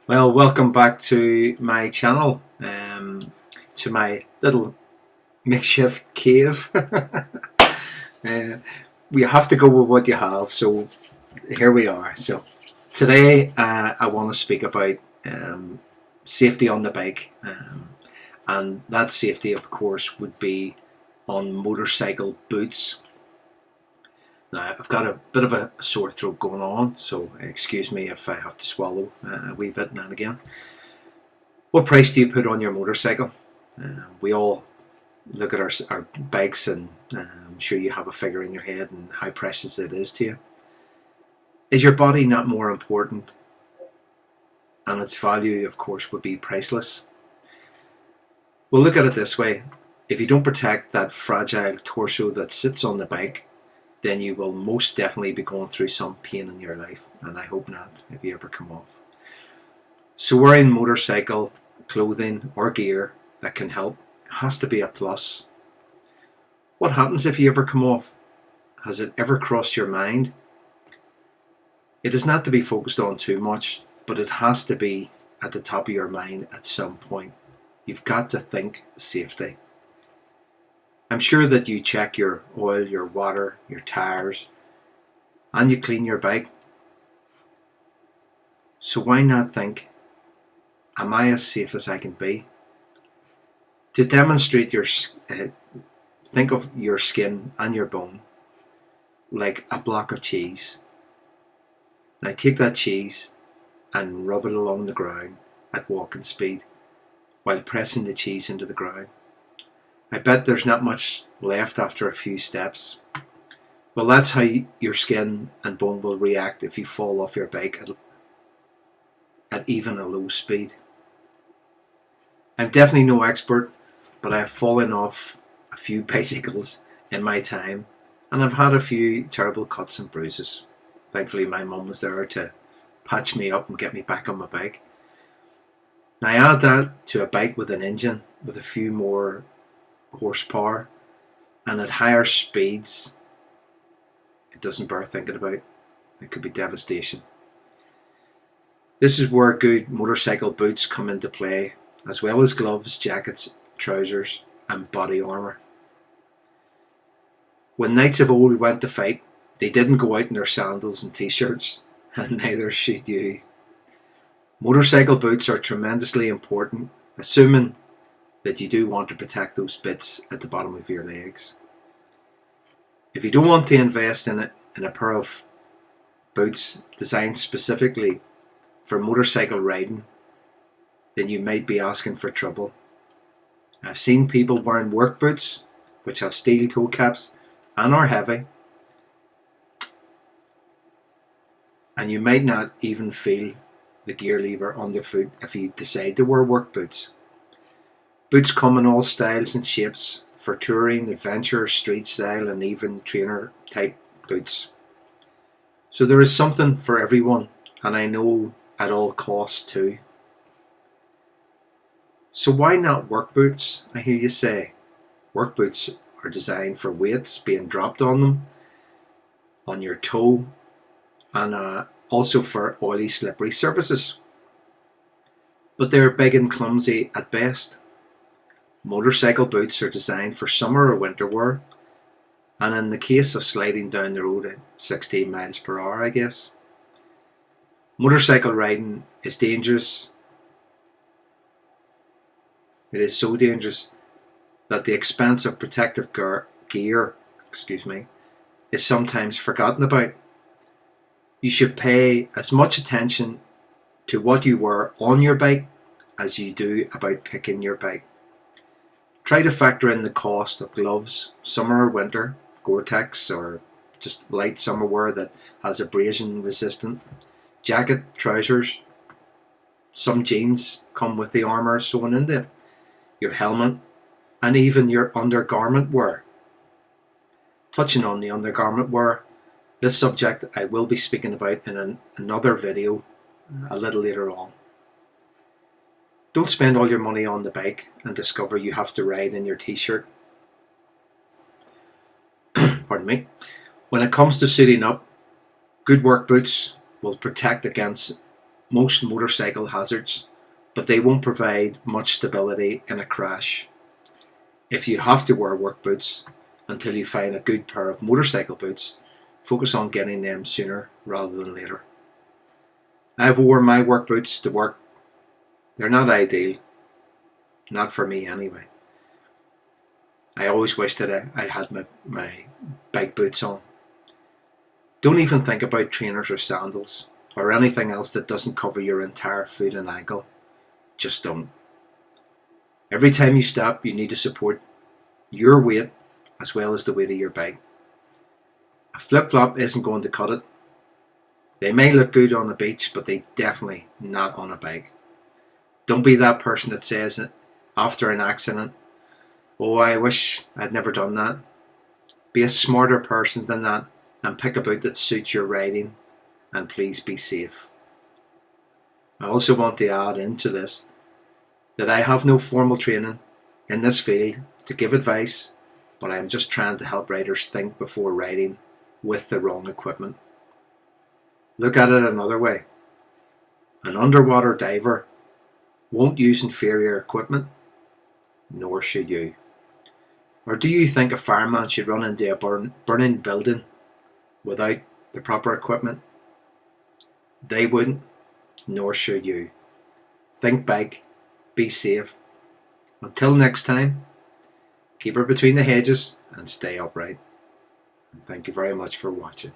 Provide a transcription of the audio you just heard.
Well, welcome back to my channel, to my little makeshift cave. We have to go with what you have, so here we are. So today I want to speak about safety on the bike, and that safety, of course, would be on motorcycle boots. Now, I've got a bit of a sore throat going on, so excuse me if I have to swallow a wee bit now and again. What price do you put on your motorcycle? We all look at our bikes, and I'm sure you have a figure in your head and how precious it is to you. Is your body not more important? And its value, of course, would be priceless. Well, look at it this way. If you don't protect that fragile torso that sits on the bike, then you will most definitely be going through some pain in your life, and I hope not if you ever come off. So wearing motorcycle clothing or gear that can help has to be a plus. What happens if you ever come off? Has it ever crossed your mind? It is not to be focused on too much, but it has to be at the top of your mind at some point. You've got to think safety. I'm sure that you check your oil, your water, your tires, and you clean your bike. So why not think, am I as safe as I can be? To demonstrate think of your skin and your bone like a block of cheese. Now take that cheese and rub it along the ground at walking speed while pressing the cheese into the ground. I bet there's not much left after a few steps. Well, that's how your skin and bone will react if you fall off your bike at even a low speed. I'm definitely no expert, but I have fallen off a few bicycles in my time, and I've had a few terrible cuts and bruises. Thankfully, my mum was there to patch me up and get me back on my bike. Now add that to a bike with an engine with a few more horsepower and at higher speeds. It doesn't bear thinking about. It could be devastation. This is where good motorcycle boots come into play, as well as gloves, jackets, trousers and body armour. When knights of old went to fight, they didn't go out in their sandals and t-shirts, and neither should you. Motorcycle boots are tremendously important, assuming that you do want to protect those bits at the bottom of your legs. If you don't want to invest in a pair of boots designed specifically for motorcycle riding, then you might be asking for trouble. I've seen people wearing work boots which have steel toe caps and are heavy, and you might not even feel the gear lever underfoot if you decide to wear work boots. Boots come in all styles and shapes for touring, adventure, street style and even trainer type boots. So there is something for everyone, and I know at all costs too. So why not work boots? I hear you say. Work boots are designed for weights being dropped on them, on your toe, and also for oily slippery surfaces. But they're big and clumsy at best. Motorcycle boots are designed for summer or winter wear, and in the case of sliding down the road at 16 miles per hour, I guess. Motorcycle riding is dangerous. It is so dangerous that the expense of protective gear is sometimes forgotten about. You should pay as much attention to what you wear on your bike as you do about picking your bike. Try to factor in the cost of gloves, summer or winter, Gore-Tex or just light summer wear that has abrasion resistant, jacket, trousers, some jeans come with the armour sewn into it, your helmet and even your undergarment wear. Touching on the undergarment wear, this subject I will be speaking about in another video a little later on. Don't spend all your money on the bike and discover you have to ride in your t-shirt. Pardon me. When it comes to suiting up, good work boots will protect against most motorcycle hazards, but they won't provide much stability in a crash. If you have to wear work boots until you find a good pair of motorcycle boots, focus on getting them sooner rather than later. I've worn my work boots to work. They're not ideal, not for me anyway. I always wish that I had my bike boots on. Don't even think about trainers or sandals or anything else that doesn't cover your entire foot and ankle. Just don't. Every time you stop, you need to support your weight as well as the weight of your bike. A flip-flop isn't going to cut it. They may look good on the beach, but they definitely not on a bike. Don't be that person that says it after an accident, "Oh, I wish I'd never done that." Be a smarter person than that and pick a boot that suits your riding, and please be safe. I also want to add into this that I have no formal training in this field to give advice, but I am just trying to help riders think before riding with the wrong equipment. Look at it another way. An underwater diver won't use inferior equipment, nor should you. Or do you think a fireman should run into a burning building without the proper equipment? They wouldn't, nor should you. Think big, be safe. Until next time, keep her between the hedges and stay upright. And thank you very much for watching.